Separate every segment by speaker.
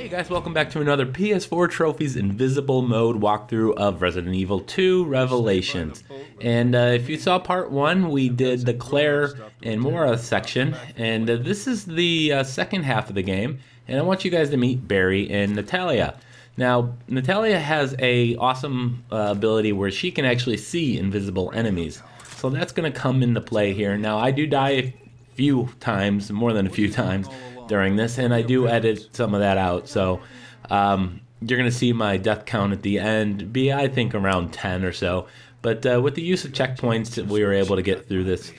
Speaker 1: Hey guys, welcome back to another PS4 Trophies Invisible Mode walkthrough of Resident Evil 2 Revelations. And if you saw part 1, we did the Claire and Mora section, and this is the second half of the game, and I want you guys to meet Barry and Natalia. Now, Natalia has a awesome ability where she can actually see invisible enemies, so that's going to come into play here. Now, I do die a few times, more than a few times, during this, and I do edit some of that out, so you're going to see my death count at the end be, I think, around 10 or so, but with the use of checkpoints, we were able to get through this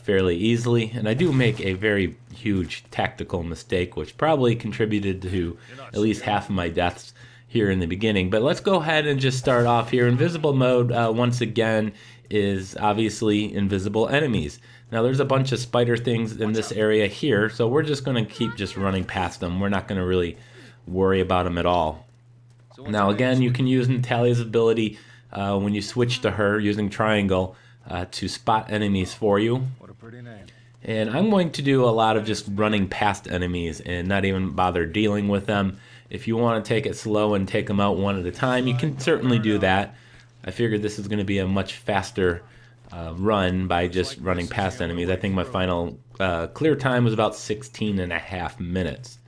Speaker 1: fairly easily, and I do make a very huge tactical mistake, which probably contributed to at least half of my deaths here in the beginning. But let's go ahead and just start off here. Invisible mode, once again, is obviously invisible enemies. Now there's a bunch of spider things in this area here, so we're just going to keep just running past them. We're not going to really worry about them at all. Now again, you can use Natalia's ability when you switch to her using triangle to spot enemies for you. And I'm going to do a lot of just running past enemies and not even bother dealing with them. If you want to take it slow and take them out one at a time, you can certainly do that. I figured this is going to be a much faster run by just running past enemies. I think my final clear time was about 16.5 minutes.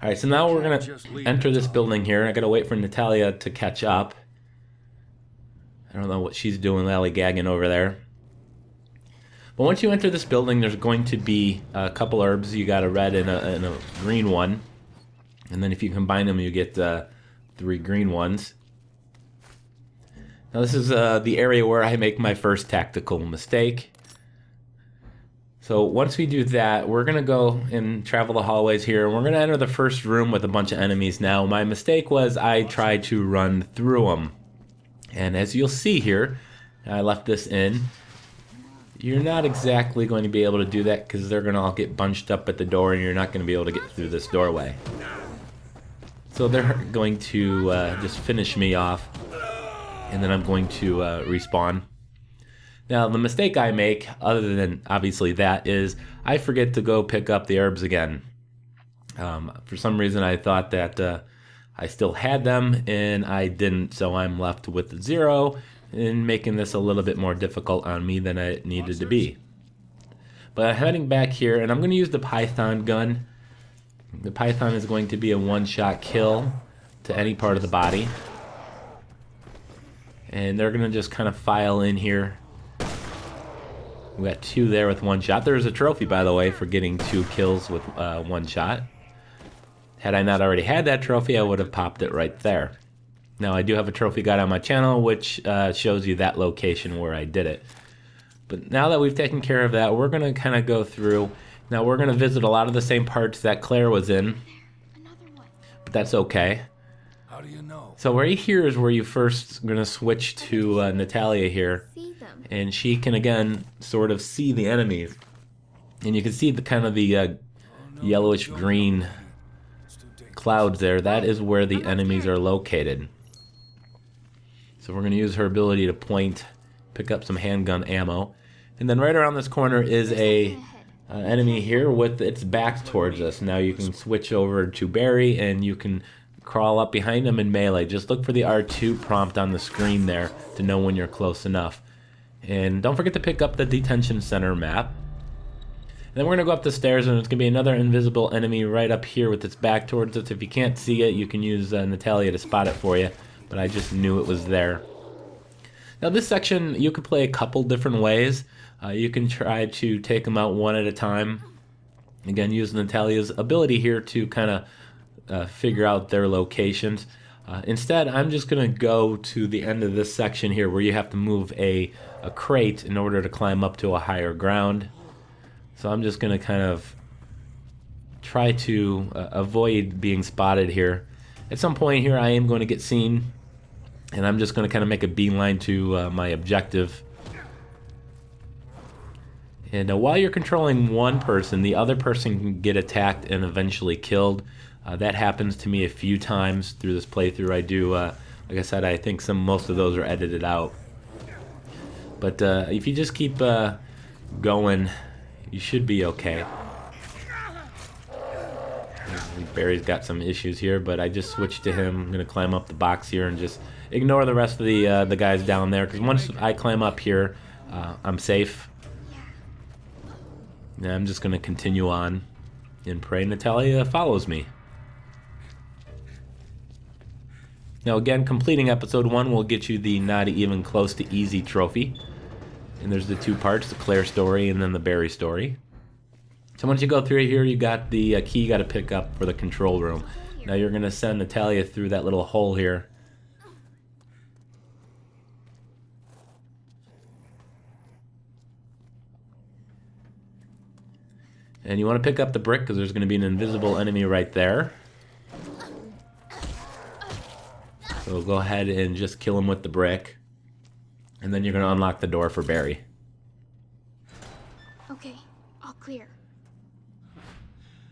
Speaker 1: Alright, so now we're going to enter this building here. I got to wait for Natalia to catch up. I don't know what she's doing, lollygagging over there. But once you enter this building, there's going to be a couple herbs. You got a red and a green one. And then if you combine them, you get 3 green ones. Now this is the area where I make my first tactical mistake. So once we do that, we're going to go and travel the hallways here. We're going to enter the first room with a bunch of enemies. Now my mistake was I tried to run through them. And as you'll see here, I left this in. You're not exactly going to be able to do that because they're going to all get bunched up at the door and you're not going to be able to get through this doorway. So they're going to just finish me off. And then I'm going to respawn. Now the mistake I make, other than obviously that, is I forget to go pick up the herbs again. For some reason I thought that I still had them and I didn't, so I'm left with 0 and making this a little bit more difficult on me than it needed to be. But heading back here, and I'm going to use the Python gun. The Python is going to be a one-shot kill to any part of the body. And they're going to just kind of file in here. We got 2 there with 1 shot. There's a trophy, by the way, for getting 2 kills with 1 shot. Had I not already had that trophy, I would have popped it right there. Now, I do have a trophy guide on my channel, which shows you that location where I did it. But now that we've taken care of that, we're going to kind of go through. Now, we're going to visit a lot of the same parts that Claire was in. But that's okay.
Speaker 2: How do you know?
Speaker 1: So right here is where you first going to switch to Natalia here, and she can again sort of see the enemies, and you can see the kind of the yellowish green clouds there. That is where the enemies are located. So we're going to use her ability to point, pick up some handgun ammo, and then right around this corner is a enemy here with its back towards us. Now you can switch over to Barry and you can crawl up behind him in melee. Just look for the R2 prompt on the screen there to know when you're close enough. And don't forget to pick up the detention center map. And then we're going to go up the stairs and it's going to be another invisible enemy right up here with its back towards us. If you can't see it, you can use Natalia to spot it for you. But I just knew it was there. Now this section, you can play a couple different ways. You can try to take them out one at a time. Again, use Natalia's ability here to kind of figure out their locations. Instead, I'm just going to go to the end of this section here where you have to move a crate in order to climb up to a higher ground. So I'm just going to kind of try to avoid being spotted here. At some point here I am going to get seen, and I'm just going to kind of make a beeline to my objective. And while you're controlling one person, the other person can get attacked and eventually killed. That happens to me a few times through this playthrough. I do, like I said, I think most of those are edited out. But if you just keep going, you should be okay. Barry's got some issues here, but I just switched to him. I'm gonna climb up the box here and just ignore the rest of the guys down there, because once I climb up here, I'm safe. And I'm just gonna continue on and pray Natalia follows me. Now again, completing episode 1 will get you the not even close to easy trophy. And there's the 2 parts, the Claire story and then the Barry story. So once you go through here, you got the key you got to pick up for the control room. Now you're going to send Natalia through that little hole here. And you want to pick up the brick because there's going to be an invisible enemy right there. So go ahead and just kill him with the brick. And then you're going to unlock the door for Barry.
Speaker 2: Okay, all clear.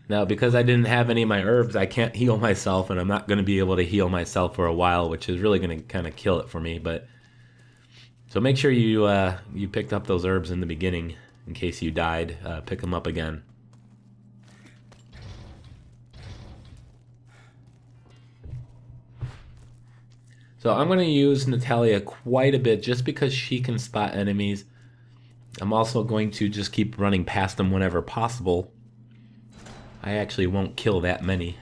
Speaker 1: Now, because I didn't have any of my herbs, I can't heal myself, and I'm not going to be able to heal myself for a while, which is really going to kind of kill it for me. But so make sure you picked up those herbs in the beginning in case you died. Pick them up again. So I'm going to use Natalia quite a bit just because she can spot enemies. I'm also going to just keep running past them whenever possible. I actually won't kill that many.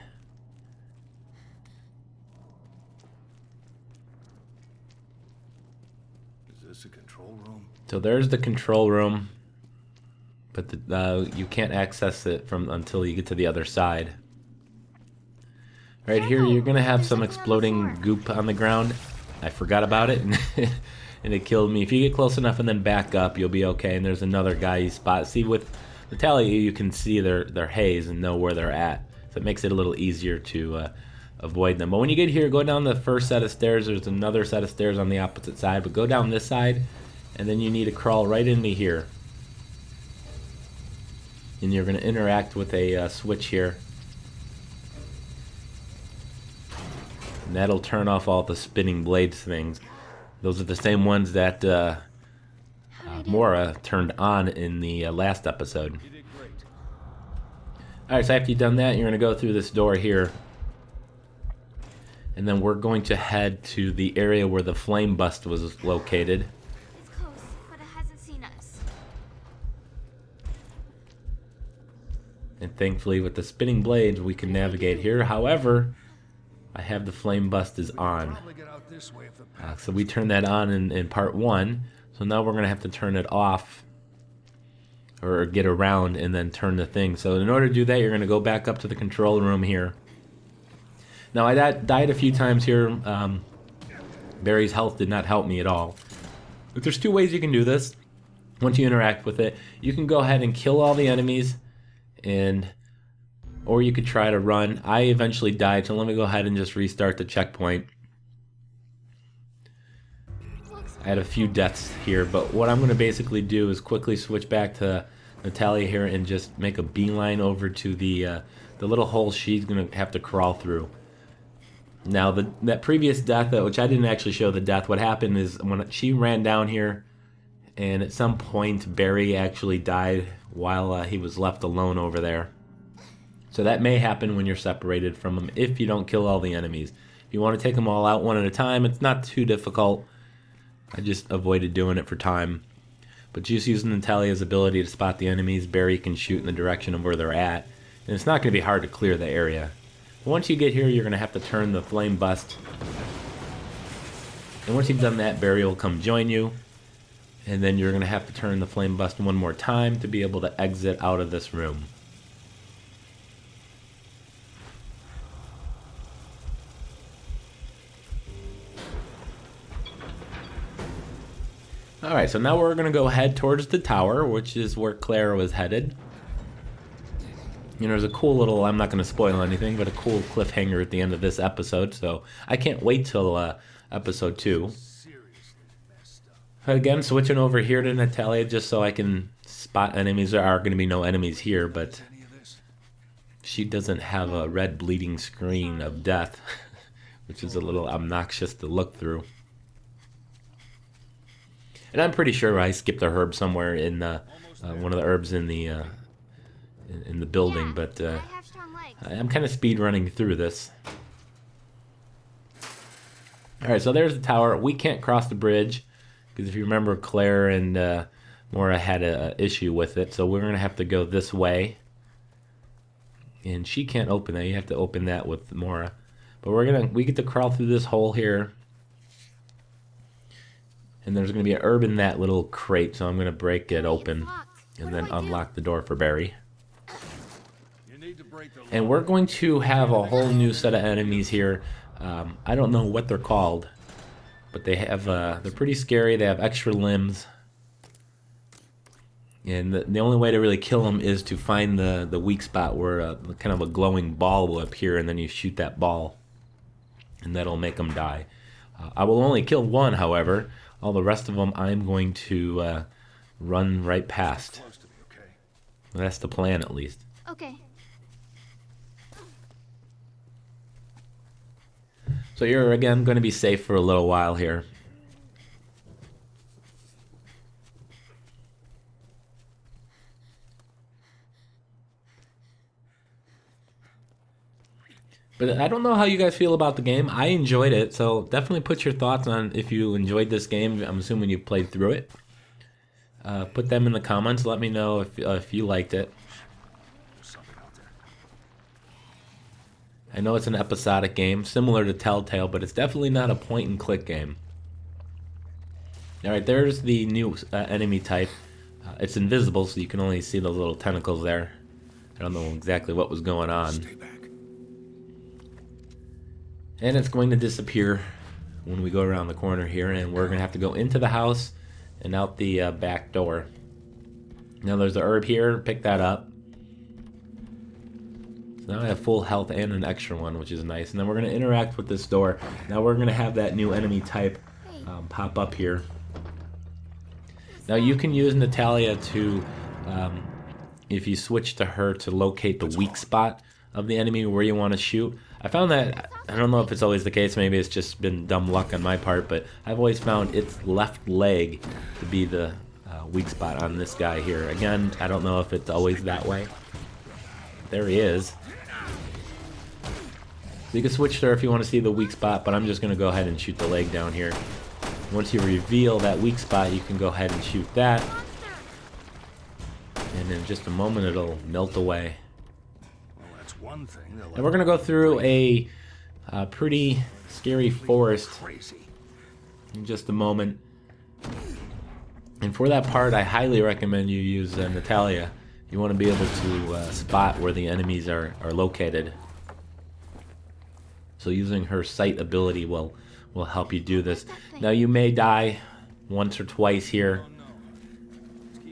Speaker 3: Is this a control room?
Speaker 1: So there's the control room, but you can't access it until you get to the other side. Right here, you're gonna have some exploding goop on the ground. I forgot about it, and it killed me. If you get close enough and then back up, you'll be okay. And there's another guy you spot. See, with Natalia, you can see their haze and know where they're at. So it makes it a little easier to avoid them. But when you get here, go down the first set of stairs. There's another set of stairs on the opposite side. But go down this side, and then you need to crawl right into here. And you're gonna interact with a switch here. And that'll turn off all the spinning blades things. Those are the same ones that Mora turned on in the last episode. Alright, so after you've done that, you're going to go through this door here. And then we're going to head to the area where the flame bust was located.
Speaker 2: It's close, but it hasn't seen us.
Speaker 1: And thankfully with the spinning blades we can navigate here. However, I have the flame bust is on. So we turned that on in part 1. So now we're going to have to turn it off. Or get around and then turn the thing. So in order to do that, you're going to go back up to the control room here. Now I died a few times here. Barry's health did not help me at all. But there's 2 ways you can do this. Once you interact with it, you can go ahead and kill all the enemies, or you could try to run. I eventually died, so let me go ahead and just restart the checkpoint. I had a few deaths here, but what I'm going to basically do is quickly switch back to Natalia here and just make a beeline over to the little hole she's going to have to crawl through. Now, that previous death, which I didn't actually show the death, what happened is when she ran down here, and at some point Barry actually died while he was left alone over there. So that may happen when you're separated from them if you don't kill all the enemies. If you want to take them all out one at a time, it's not too difficult. I just avoided doing it for time. But just using Natalia's ability to spot the enemies, Barry can shoot in the direction of where they're at. And it's not going to be hard to clear the area. But once you get here, you're going to have to turn the flame bust. And once you've done that, Barry will come join you. And then you're going to have to turn the flame bust one more time to be able to exit out of this room. Alright, so now we're going to go head towards the tower, which is where Claire was headed. You know, there's a cool little, I'm not going to spoil anything, but a cool cliffhanger at the end of this episode, so I can't wait till episode 2. Again, switching over here to Natalia just so I can spot enemies. There are going to be no enemies here, but she doesn't have a red bleeding screen of death, which is a little obnoxious to look through. And I'm pretty sure I skipped a herb somewhere in one of the herbs in the building, but I'm kind of speed running through this. Alright, so there's the tower. We can't cross the bridge, because if you remember, Claire and Mora had an issue with it, so we're going to have to go this way. And she can't open that. You have to open that with Mora. But we get to crawl through this hole here. And there's going to be an herb in that little crate, so I'm going to break it open and then unlock the door for Barry. And we're going to have a whole new set of enemies here. I don't know what they're called, but they have they're pretty scary. They have extra limbs. And the only way to really kill them is to find the weak spot where kind of a glowing ball will appear, and then you shoot that ball, and that'll make them die. I will only kill one, however. All the rest of them I'm going to run right past. That's the plan, at least.
Speaker 2: Okay.
Speaker 1: So you're, again, going to be safe for a little while here. But I don't know how you guys feel about the game. I enjoyed it, so definitely put your thoughts on if you enjoyed this game. I'm assuming you played through it. Put them in the comments. Let me know if you liked it. I know it's an episodic game, similar to Telltale, but it's definitely not a point-and-click game. Alright, there's the new enemy type. It's invisible, so you can only see those little tentacles there. I don't know exactly what was going on.
Speaker 3: Stay back.
Speaker 1: And it's going to disappear when we go around the corner here, and we're going to have to go into the house and out the back door. Now there's the herb here, pick that up. So now I have full health and an extra one, which is nice. And then we're going to interact with this door. Now we're going to have that new enemy type pop up here. Now you can use Natalia to, if you switch to her, to locate the weak spot of the enemy where you want to shoot. I found that, I don't know if it's always the case, maybe it's just been dumb luck on my part, but I've always found its left leg to be the weak spot on this guy here. Again, I don't know if it's always that way. There he is. So you can switch there if you want to see the weak spot, but I'm just going to go ahead and shoot the leg down here. Once you reveal that weak spot, you can go ahead and shoot that. And in just a moment, it'll melt away.
Speaker 3: One thing
Speaker 1: And we're going to go through a pretty scary forest in just a moment. And for that part, I highly recommend you use Natalia. You want to be able to spot where the enemies are located. So using her sight ability will help you do this. Now you may die once or twice here.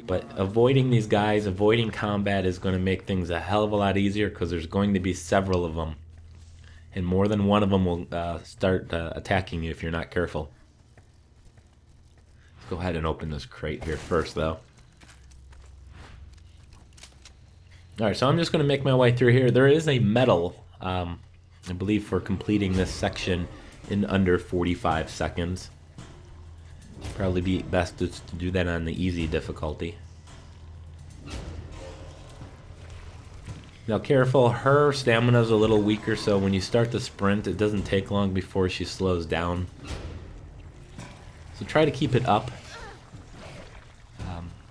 Speaker 1: But avoiding these guys, avoiding combat is going to make things a hell of a lot easier, because there's going to be several of them. And more than one of them will start attacking you if you're not careful. Let's go ahead and open this crate here first, though. Alright, so I'm just going to make my way through here. There is a medal, I believe, for completing this section in under 45 seconds. Probably be best to do that on the easy difficulty. Now careful, her stamina's a little weaker, so when you start the sprint, it doesn't take long before she slows down. So try to keep it up.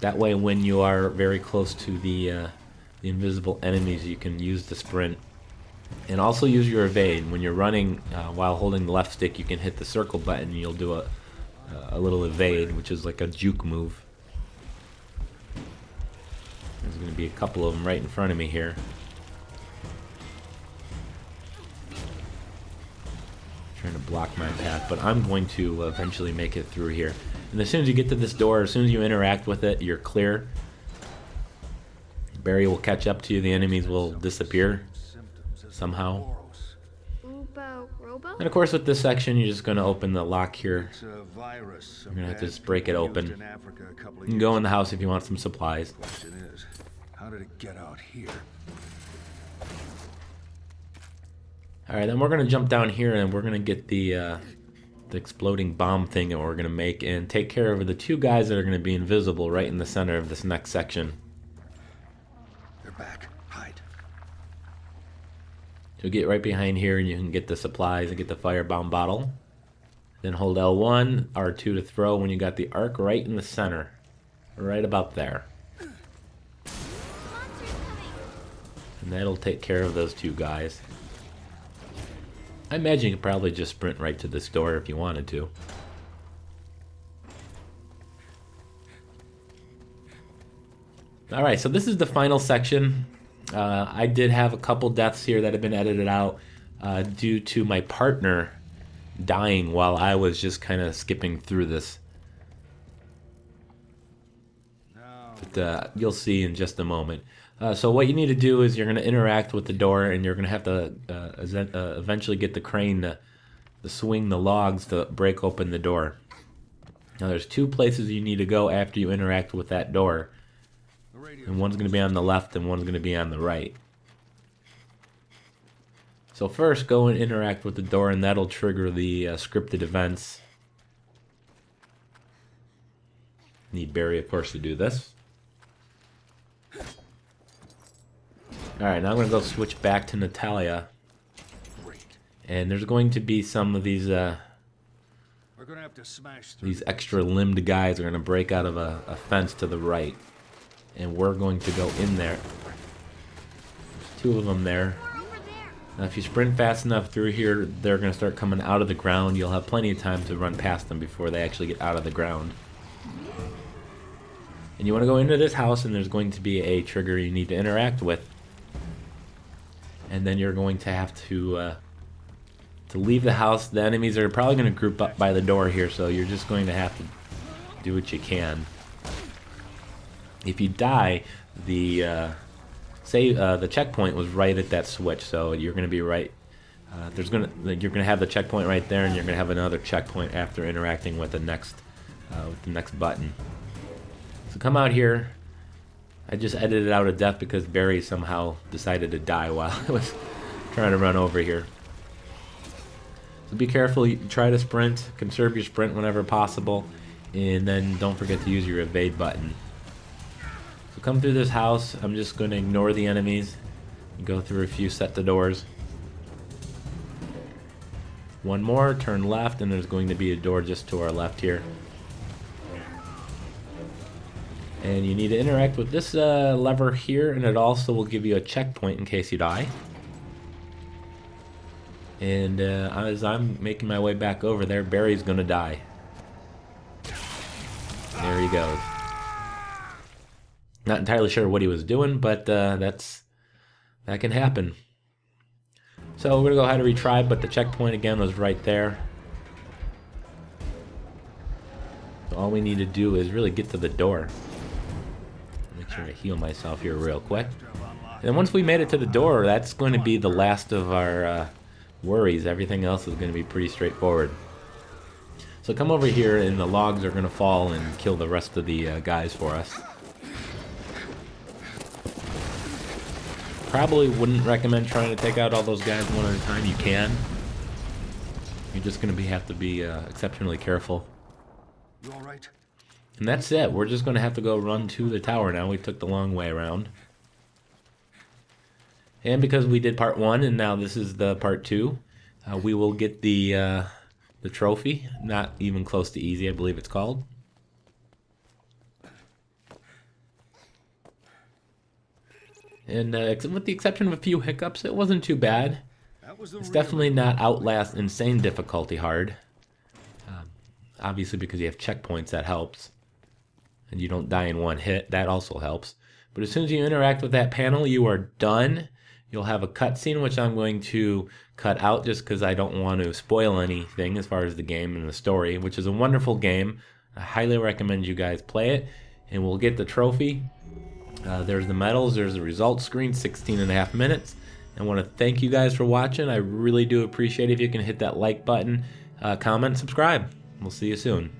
Speaker 1: That way when you are very close to the invisible enemies, you can use the sprint. And also use your evade. When you're running while holding the left stick, you can hit the circle button and you'll do a little evade, which is like a juke move. There's going to be a couple of them right in front of me here. Trying to block my path, but I'm going to eventually make it through here. And as soon as you get to this door, as soon as you interact with it, you're clear. Barry will catch up to you, the enemies will disappear somehow. And of course with this section, you're just going to open the lock here. You're going to have to just break it open. You can go in the house if you want some supplies.
Speaker 3: Question is, how did it get out here?
Speaker 1: Alright, then we're going to jump down here and we're going to get the exploding bomb thing that we're going to make and take care of the two guys that are going to be invisible right in the center of this next section.
Speaker 3: They're back. Hide.
Speaker 1: You'll get right behind here and you can get the supplies and get the firebound bottle. Then hold L1, R2 to throw when you got the arc right in the center. Right about there. And that'll take care of those two guys. I imagine you could probably just sprint right to this door if you wanted to. Alright, so this is the final section. I did have a couple deaths here that have been edited out due to my partner dying while I was just kind of skipping through this. But you'll see in just a moment. So what you need to do is you're going to interact with the door, and you're going to have to eventually get the crane to swing the logs to break open the door. Now there's two places you need to go after you interact with that door. And one's going to be on the left and one's going to be on the right. So first, go and interact with the door, and that'll trigger the scripted events. Need Barry, of course, to do this. Alright, now I'm going to go switch back to Natalia. And there's going to be some of these extra limbed guys are going to break out of a fence to the right. And we're going to go in there. There's two of them there. Now if you sprint fast enough through here, they're going to start coming out of the ground. You'll have plenty of time to run past them before they actually get out of the ground. And you want to go into this house, and there's going to be a trigger you need to interact with. And then you're going to have to leave the house. The enemies are probably going to group up by the door here, so you're just going to have to do what you can. If you die, the checkpoint was right at that switch, so you're going to be right. You're going to have the checkpoint right there, and you're going to have another checkpoint after interacting with the next button. So come out here. I just edited out a death because Barry somehow decided to die while I was trying to run over here. So be careful. You try to sprint. Conserve your sprint whenever possible, and then don't forget to use your evade button. So come through this house. I'm just going to ignore the enemies and go through a few sets of doors. One more, turn left, and there's going to be a door just to our left here. And you need to interact with this lever here, and it also will give you a checkpoint in case you die. And as I'm making my way back over there, Barry's going to die. There he goes. Not entirely sure what he was doing, but that can happen. So we're going to go ahead and retry, but the checkpoint again was right there. So all we need to do is really get to the door. Make sure to heal myself here real quick. And once we made it to the door, that's going to be the last of our worries. Everything else is going to be pretty straightforward. So come over here, and the logs are going to fall and kill the rest of the guys for us. Probably wouldn't recommend trying to take out all those guys one at a time. You can. You're just going to have to be exceptionally careful.
Speaker 3: You all right?
Speaker 1: And that's it. We're just going to have to go run to the tower now. We took the long way around. And because we did part 1 and now this is the part 2, we will get the trophy. Not even close to easy, I believe it's called. And with the exception of a few hiccups, it wasn't too bad. It's definitely not Outlast insane difficulty hard. Obviously because you have checkpoints, that helps. And you don't die in one hit, that also helps. But as soon as you interact with that panel, you are done. You'll have a cutscene, which I'm going to cut out just because I don't want to spoil anything as far as the game and the story, which is a wonderful game. I highly recommend you guys play it, and we'll get the trophy. There's the medals, there's the results screen, 16.5 minutes. I want to thank you guys for watching. I really do appreciate it if you can hit that like button, comment, subscribe. We'll see you soon.